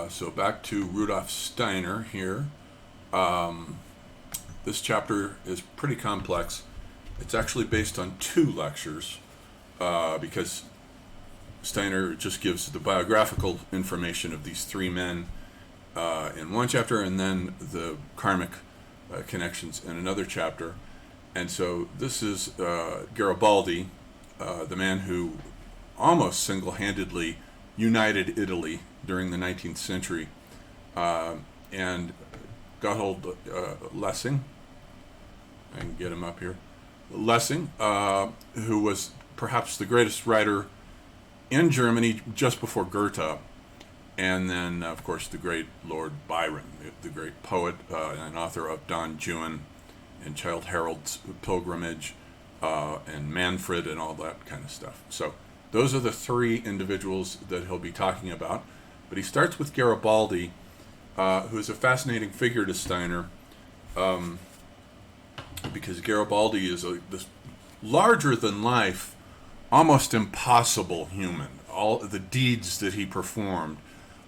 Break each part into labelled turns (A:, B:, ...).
A: So back to Rudolf Steiner here. This chapter is pretty complex. It's actually based on two lectures because Steiner just gives the biographical information of these three men in one chapter, and then the karmic connections in another chapter. And so this is Garibaldi, the man who almost single-handedly united Italy during the 19th century, and Gotthold Lessing, I can get him up here, Lessing, who was perhaps the greatest writer in Germany just before Goethe, and then, of course, the great Lord Byron, the great poet and author of Don Juan and Childe Harold's Pilgrimage, and Manfred and all that kind of stuff. So those are the three individuals that he'll be talking about. But he starts with Garibaldi, who is a fascinating figure to Steiner, because Garibaldi is this larger-than-life, almost impossible human. All the deeds that he performed.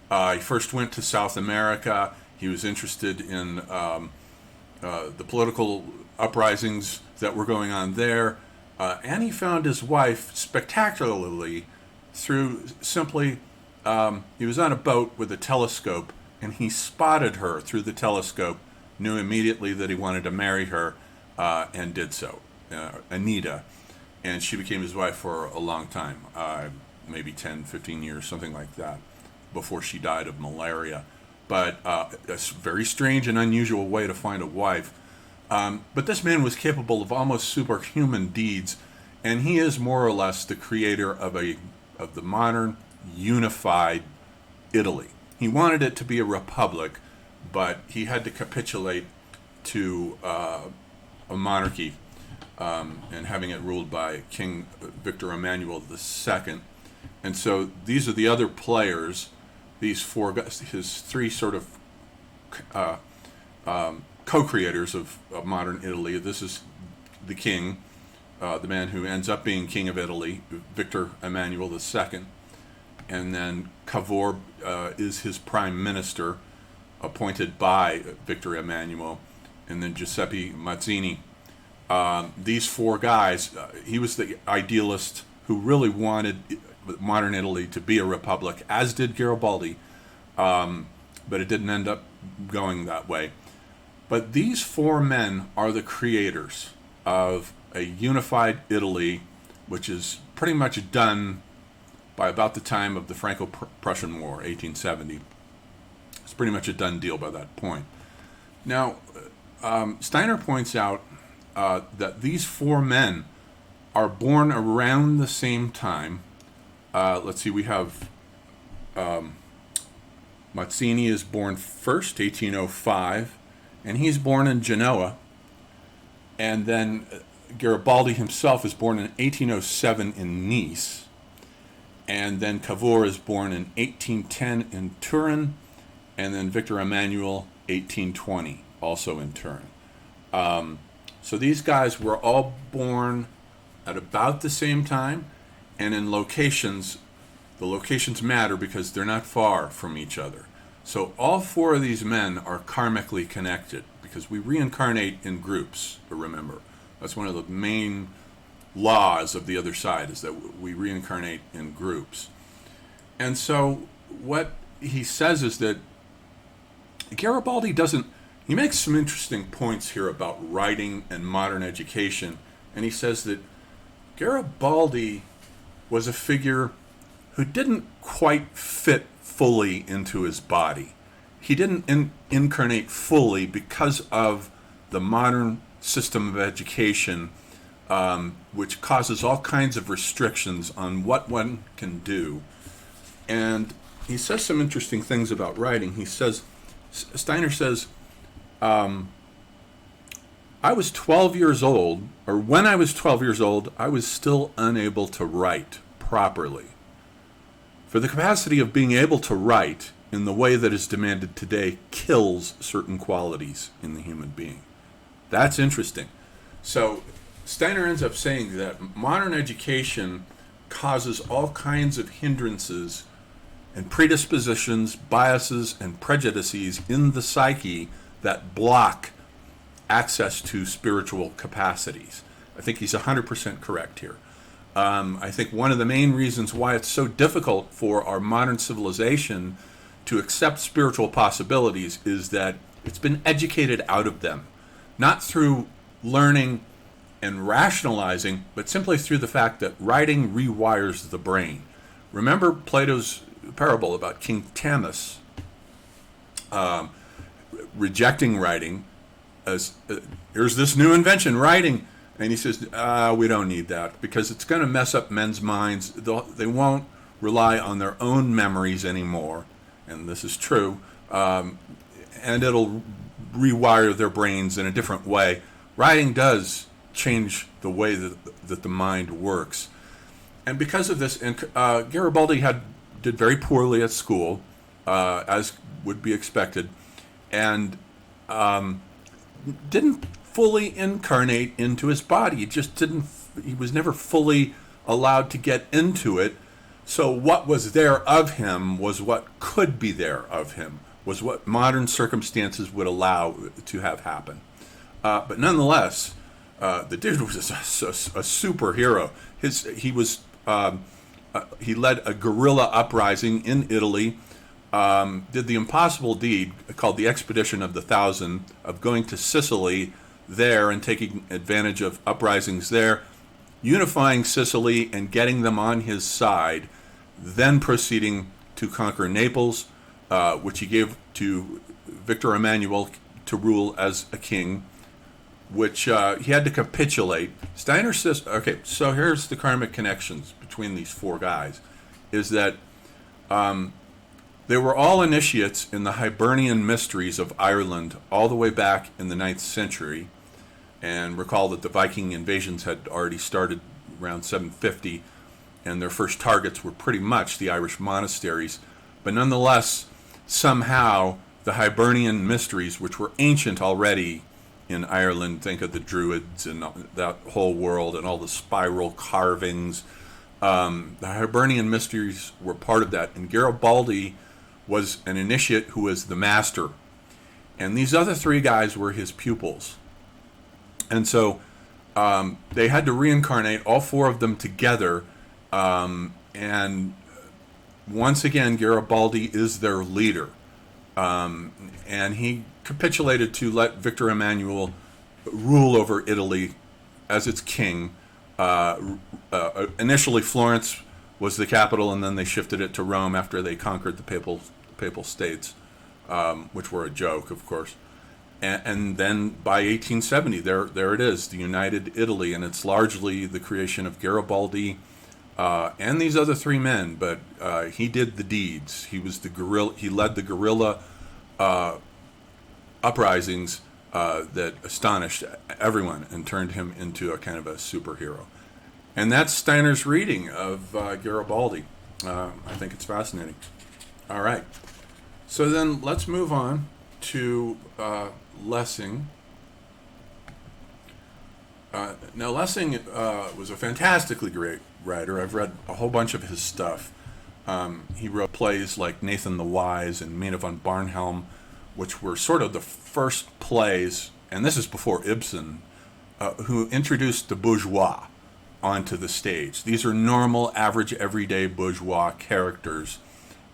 A: He first went to South America. He was interested in the political uprisings that were going on there. And he found his wife spectacularly through simply, he was on a boat with a telescope, and he spotted her through the telescope, knew immediately that he wanted to marry her, and did so. Anita. And she became his wife for a long time, maybe 10, 15 years, something like that, before she died of malaria. But a very strange and unusual way to find a wife. But this man was capable of almost superhuman deeds, and he is more or less the creator of the modern unified Italy. He wanted it to be a republic, but he had to capitulate to a monarchy, and having it ruled by King Victor Emmanuel II. And so these are the other players, these four guys, his three sort of co-creators of modern Italy. This is the king, the man who ends up being king of Italy, Victor Emmanuel II. And then Cavour is his prime minister, appointed by Victor Emmanuel. And then Giuseppe Mazzini. These four guys, he was the idealist who really wanted modern Italy to be a republic, as did Garibaldi, but it didn't end up going that way. But these four men are the creators of a unified Italy, which is pretty much done by about the time of the Franco-Prussian War, 1870. It's pretty much a done deal by that point. Now, Steiner points out that these four men are born around the same time. Let's see, we have Mazzini is born first, 1805, and he's born in Genoa. And then Garibaldi himself is born in 1807 in Nice. And then Cavour is born in 1810 in Turin. And then Victor Emmanuel, 1820, also in Turin. So these guys were all born at about the same time, and in locations, the locations matter because they're not far from each other. So all four of these men are karmically connected because we reincarnate in groups, remember. That's one of the main laws of the other side, is that we reincarnate in groups. And so what he says is that Garibaldi he makes some interesting points here about writing and modern education, and he says that Garibaldi was a figure who didn't quite fit fully into his body. He didn't incarnate fully because of the modern system of education, which causes all kinds of restrictions on what one can do. And he says some interesting things about writing. Steiner says, I was 12 years old, or when I was 12 years old, I was still unable to write properly. For the capacity of being able to write in the way that is demanded today kills certain qualities in the human being. That's interesting. So Steiner ends up saying that modern education causes all kinds of hindrances and predispositions, biases, and prejudices in the psyche that block access to spiritual capacities. I think he's 100% correct here. I think one of the main reasons why it's so difficult for our modern civilization to accept spiritual possibilities is that it's been educated out of them, not through learning and rationalizing, but simply through the fact that writing rewires the brain. Remember Plato's parable about King Tamus rejecting writing as here's this new invention, writing. And he says, we don't need that because it's going to mess up men's minds. They won't rely on their own memories anymore. And this is true. And it'll rewire their brains in a different way. Writing does change the way that the mind works. And because of this, Garibaldi did very poorly at school, as would be expected, and didn't fully incarnate into his body. He was never fully allowed to get into it. So what was there of him was what could be there of him, was what modern circumstances would allow to have happen. But nonetheless, the dude was a superhero. He led a guerrilla uprising in Italy, did the impossible deed called the Expedition of the Thousand, of going to Sicily there and taking advantage of uprisings there, unifying Sicily and getting them on his side, then proceeding to conquer Naples, which he gave to Victor Emmanuel to rule as a king, which he had to capitulate. Steiner says, okay, so here's the karmic connections between these four guys, is that they were all initiates in the Hibernian mysteries of Ireland all the way back in the 9th century. And recall that the Viking invasions had already started around 750, and their first targets were pretty much the Irish monasteries. But nonetheless, somehow the Hibernian mysteries, which were ancient already in Ireland, think of the Druids and that whole world and all the spiral carvings, the Hibernian mysteries were part of that. And Garibaldi was an initiate who was the master. And these other three guys were his pupils. And so they had to reincarnate all four of them together. And once again, Garibaldi is their leader. And he capitulated to let Victor Emmanuel rule over Italy as its king. Initially, Florence was the capital, and then they shifted it to Rome after they conquered the papal states, which were a joke, of course. And then by 1870, there it is, the United Italy, and it's largely the creation of Garibaldi and these other three men. But he did the deeds. He was the guerrilla. He led the guerrilla uprisings that astonished everyone and turned him into a kind of a superhero. And that's Steiner's reading of Garibaldi. I think it's fascinating. All right. So then let's move on to Lessing. Now, Lessing was a fantastically great writer. I've read a whole bunch of his stuff. He wrote plays like Nathan the Wise and Mina von Barnhelm, which were sort of the first plays, and this is before Ibsen, who introduced the bourgeois onto the stage. These are normal, average, everyday bourgeois characters.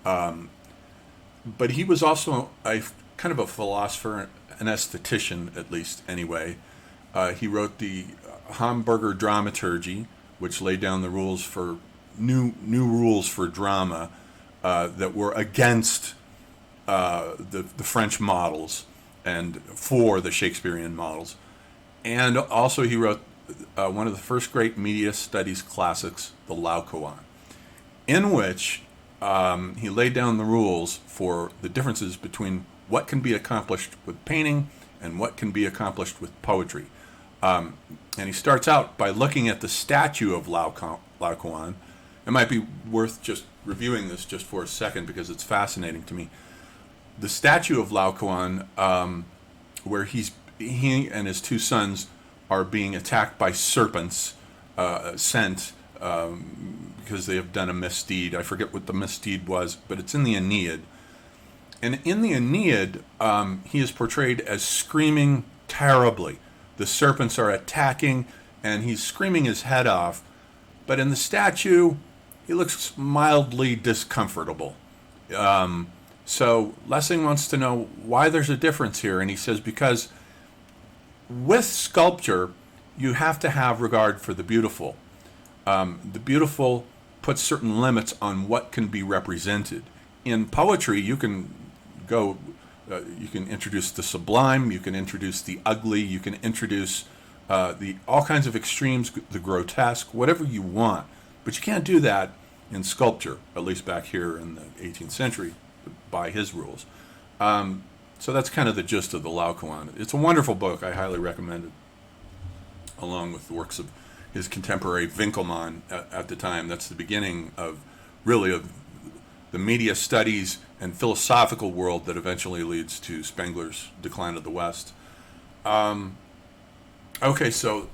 A: But he was also a kind of a philosopher, an aesthetician, at least anyway. He wrote the Hamburger Dramaturgy, which laid down the rules for new rules for drama that were against the French models and for the Shakespearean models. And also he wrote one of the first great media studies classics, the Laocoon, in which he laid down the rules for the differences between what can be accomplished with painting and what can be accomplished with poetry. And he starts out by looking at the statue of Laocoon. It might be worth just reviewing this just for a second because it's fascinating to me. The statue of Laocoon, where he and his two sons are being attacked by serpents sent because they have done a misdeed. I forget what the misdeed was, but it's in the Aeneid. And in the Aeneid, he is portrayed as screaming terribly. The serpents are attacking, and he's screaming his head off. But in the statue, he looks mildly discomfortable. So Lessing wants to know why there's a difference here, and he says because with sculpture, you have to have regard for the beautiful. The beautiful puts certain limits on what can be represented. In poetry, you can you can introduce the sublime, you can introduce the ugly, you can introduce all kinds of extremes, the grotesque, whatever you want. But you can't do that in sculpture, at least back here in the 18th century, by his rules. So that's kind of the gist of the Laocoon. It's a wonderful book. I highly recommend it, along with the works of his contemporary Winckelmann at the time. That's the beginning of the media studies and philosophical world that eventually leads to Spengler's Decline of the West. Okay, so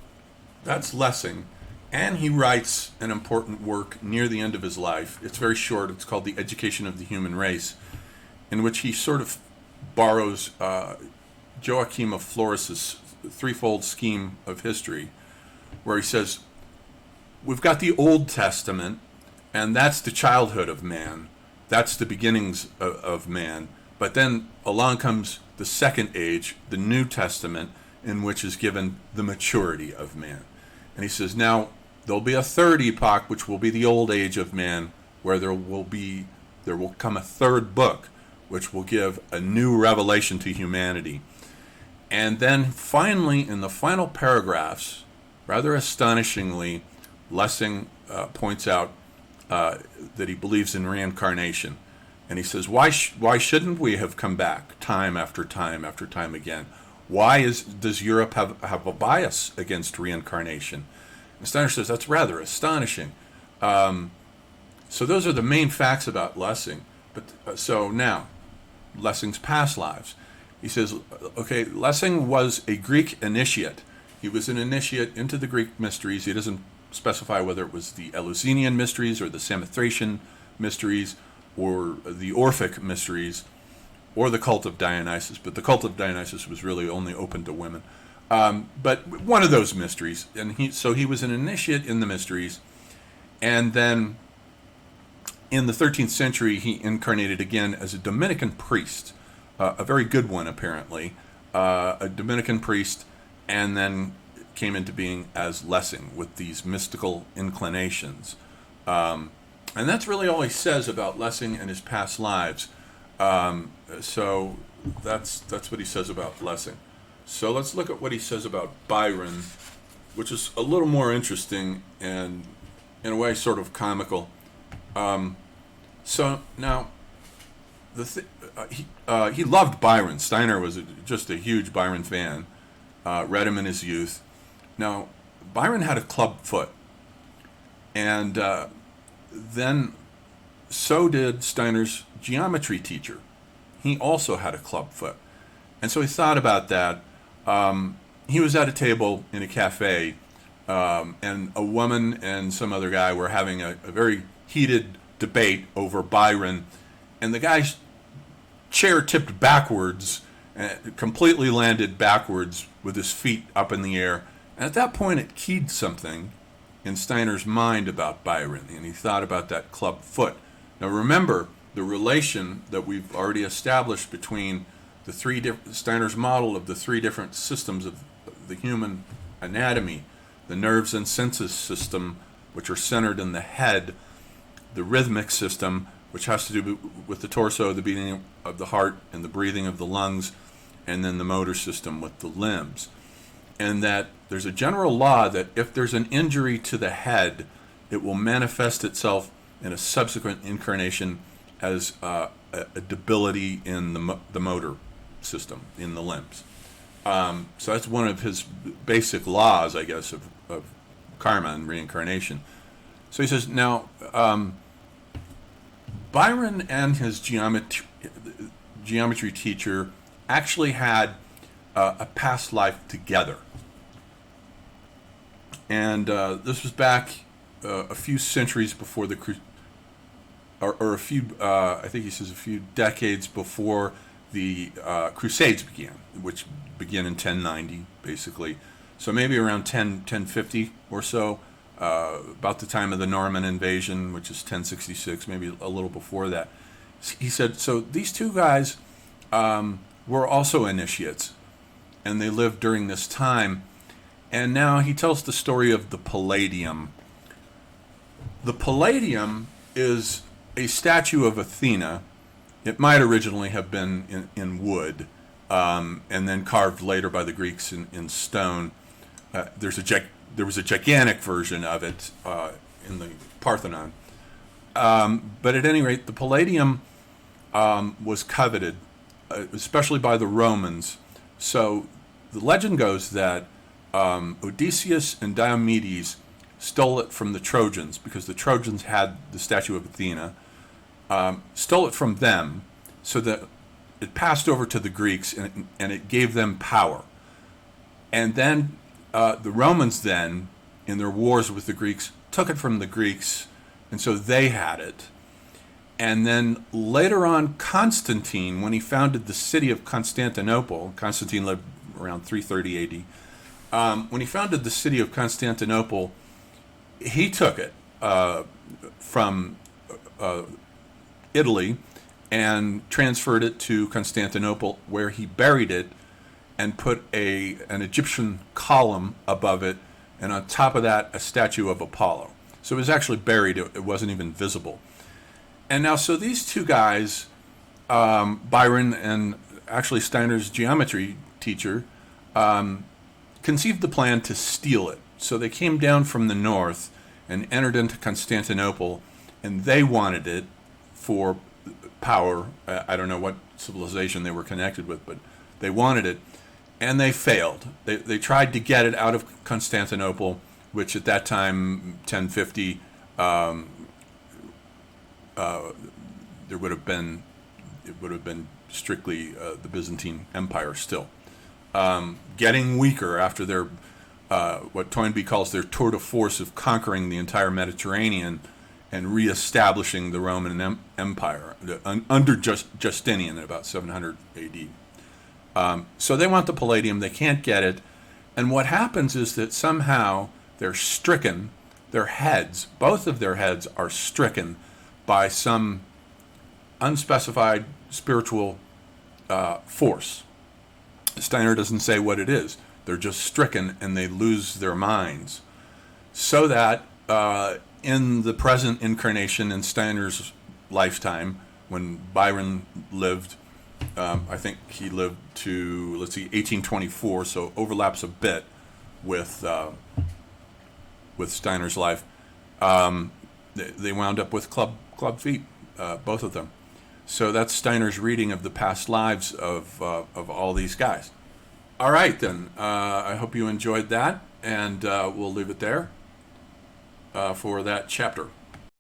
A: that's Lessing. And he writes an important work near the end of his life. It's very short. It's called The Education of the Human Race, in which he sort of borrows Joachim of Floris's threefold scheme of history, where he says, we've got the Old Testament, and that's the childhood of man. That's the beginnings of man. But then along comes the second age, the New Testament, in which is given the maturity of man. And he says, now, there'll be a third epoch, which will be the old age of man, where there will come a third book, which will give a new revelation to humanity. And then finally, in the final paragraphs, rather astonishingly, Lessing points out that he believes in reincarnation. And he says, why shouldn't we have come back time after time after time again? Why does Europe have a bias against reincarnation? And Steiner says, that's rather astonishing. So those are the main facts about Lessing. But so now, Lessing's past lives. He says, okay, Lessing was a Greek initiate. He was an initiate into the Greek mysteries. He doesn't specify whether it was the Eleusinian mysteries or the Samothracian mysteries or the Orphic mysteries or the cult of Dionysus. But the cult of Dionysus was really only open to women. But one of those mysteries. And he was an initiate in the mysteries. And then in the 13th century, he incarnated again as a Dominican priest, a very good one, apparently, a Dominican priest, and then came into being as Lessing with these mystical inclinations. And that's really all he says about Lessing and his past lives. So that's what he says about Lessing. So let's look at what he says about Byron, which is a little more interesting and, in a way, sort of comical. So now, he loved Byron. Steiner was just a huge Byron fan. Read him in his youth. Now, Byron had a club foot, and then so did Steiner's geometry teacher. He also had a club foot. And so he thought about that. He was at a table in a cafe, and a woman and some other guy were having a very heated debate over Byron, and the guy's chair tipped backwards, and completely landed backwards with his feet up in the air. And at that point, it keyed something in Steiner's mind about Byron, and he thought about that club foot. Now remember, the relation that we've already established between Steiner's model of the three different systems of the human anatomy, the nerves and senses system, which are centered in the head, the rhythmic system, which has to do with the torso, the beating of the heart, and the breathing of the lungs, and then the motor system with the limbs. And that there's a general law that if there's an injury to the head, it will manifest itself in a subsequent incarnation as a debility in the motor system, in the limbs. So that's one of his basic laws, I guess, of karma and reincarnation. So he says, now, Byron and his geometry teacher actually had a past life together. And this was back a few centuries before or a few, I think he says a few decades before the Crusades began, which began in 1090, basically. So maybe around 1050 or so, about the time of the Norman invasion, which is 1066, maybe a little before that. He said, so these two guys were also initiates, and they lived during this time. And now he tells the story of the Palladium. The Palladium is a statue of Athena. It might originally have been in wood, and then carved later by the Greeks in stone. There was a gigantic version of it in the Parthenon. But at any rate, the Palladium was coveted, especially by the Romans. So the legend goes that Odysseus and Diomedes stole it from the Trojans, because the Trojans had the statue of Athena, stole it from them, so that it passed over to the Greeks, and it gave them power. And then the Romans then, in their wars with the Greeks, took it from the Greeks, and so they had it. And then later on, Constantine, when he founded the city of Constantinople, Constantine lived around 330 AD, when he founded the city of Constantinople, he took it from Italy and transferred it to Constantinople, where he buried it and put an Egyptian column above it, and on top of that, a statue of Apollo. So it was actually buried. It wasn't even visible. And now, so these two guys, Byron and actually Steiner's geometry teacher, conceived the plan to steal it. So they came down from the north and entered into Constantinople, and they wanted it for power. I don't know what civilization they were connected with, but they wanted it, and they failed. They tried to get it out of Constantinople, which at that time, 1050, it would have been strictly the Byzantine Empire still. Getting weaker after their what Toynbee calls their tour de force of conquering the entire Mediterranean and reestablishing the Roman Empire under Justinian at about 700 AD. So they want the Palladium, they can't get it, and what happens is that somehow they're stricken, their heads, both of their heads are stricken by some unspecified spiritual force. Steiner doesn't say what it is. They're just stricken and they lose their minds. So that in the present incarnation in Steiner's lifetime, when Byron lived, I think he lived to, 1824, so overlaps a bit with Steiner's life. They wound up with club feet, both of them. So that's Steiner's reading of the past lives of all these guys. All right, then. I hope you enjoyed that, and we'll leave it there for that chapter.